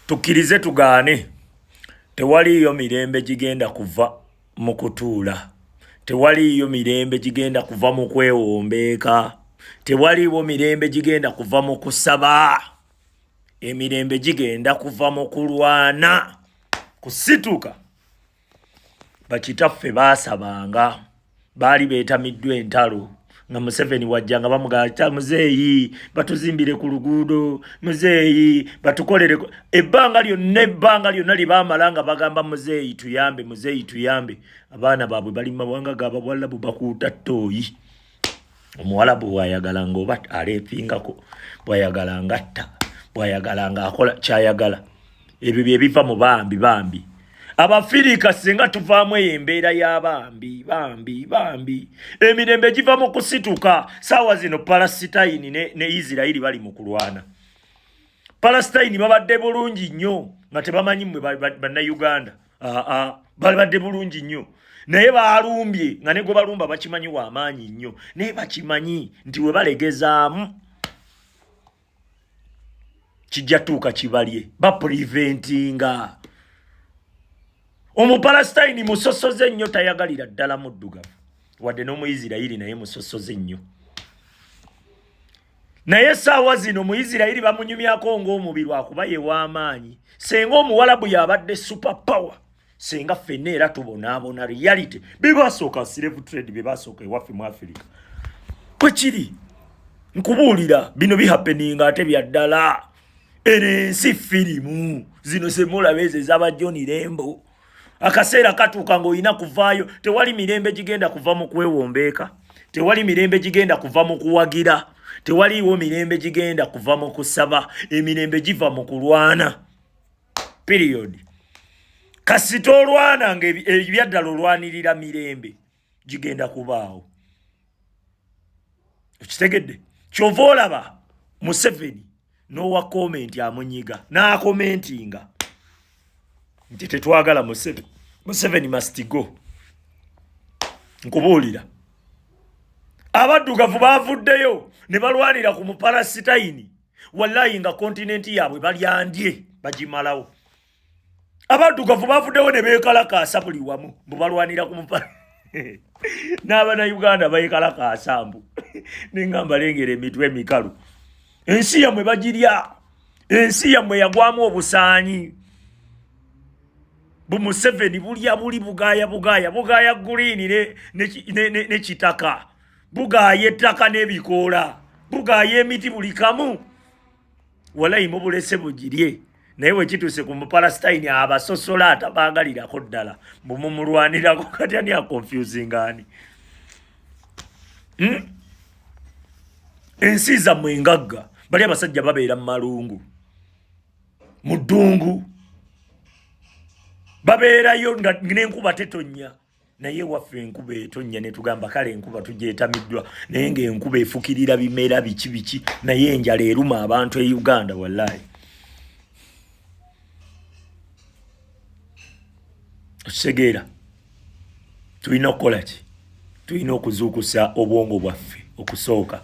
Tukirize tugaane tewaliyo mirembe gigenda kuva mu kutuula, tewaliyo mirembe gigenda kuva mu kwewombeeka, tewaliwo mirembe gigenda kuva mu kusaba, emirembe gigenda kuva mu kulwana kusituka. Bakitaffe baasabanga, baali beetamiddwa entalo nga Museveni wajja nga bamugamba muzeeyi batuzimbire ku luguudo, muzeeyi batukolere. Ebbanga lyonna libaamala nga bagamba muzeeyi tuyambe, muzeeyi tuyambe. Abaana baabwe bali mu mawanga g'Abawarabu bakuuta ttooyi. Omuwarabu bw'ayagalanga oba aleepingako, bw'ayagalanga atta, bw'ayagalanga akola ky'ayagala. Ebyo bye biva mu bambi. Abafirika singa tuvaamu embeera y'abambi bambi. Emirembe giva mu kusituka. Saawa zino Palestine ne Israeli bali mu kulwana. Palestine babadde bulungi nnyo nga tebamanyi mmwe bannayuganda. Babadde bulungi nnyo. Naye baalumbye nga ne gwe balumba bakimanyi w'amaanyi nnyo. Naye bakimanyi nti we balegezaamu kijja tuuka kibalye. Bapreventinga. Omupalestine musosoze nnyo tayagalira ddala muddugavu. Wadde n'Omuyisirayiri naye musosoze nnyo. Naye saawa zino Muyisirayiri bamunyumyako ng'omubiri lwakuba ye w'amaanyi. Senga Omuwarabu yabadde super power. Senga ffenna era tubonaabona reality. Be basooka slave trade, be basooka ewaffe mu Africa. Kwe kiri nkubuulira bino bihappeninga ate bya ddala. Ensi firimu zino semulaba ezo ez'aba John Lembo. Akaseera katuuka ng'olina kuvaayo. Tewali mirembe gigenda kuva mu kwewombeeka, tewali mirembe gigenda kuva mu kuwagira, tewaliwo mirembe gigenda kuva mu kusaba. Emirembe giva mu kulwana. Period. Kasita olwana ng'ebyaddala olwanirira mirembe gigenda kubaawo. Okitegedde? Kyova olaba Museveni n'owa komenti amunyiga n'akomentinga nti tetwagala Museveni must go. Nkubuulira abaddugavu baavuddeyo ne balwanira ku Mupalestine, wallahi nga kontinenti yaabwe balyandye bagimalawo. Abaddugavu baavuddeyo ne beekalakaasa buli wamu mbu balwanira ku n'Abannayuganda beekalakaasa mbu nengamba lengera emitwe emikalu. Ensi yammwe bagirya, ensi yammwe yagwamu obusaanyi. Museveni bulya buli bugaaya green ne kitaka, bugaaya ettaka n'ebikoola, bugaaya emiti buli kamu. Wallahi mubulese bugirye. Naye bwe kituuse ku Mupalestine abasosola atabaagalirako ddala mumulwanirako. Kati ani akonfusing ani? Ensi zammwe engagga, bali abasajja babeera mu malungu, mu ddungu. Babeerayo n'enkuba tetonnya. Naye waffe enkuba etonnya ne tugamba kale enkuba tugyetamiddwa, naye ng'enkuba efukirira bimera biki, naye enjala eruma abantu e Uganda. Wallahi okitegeera, tulina okukola ki? Tulina okuzuukusa obwongo bwaffe okusooka.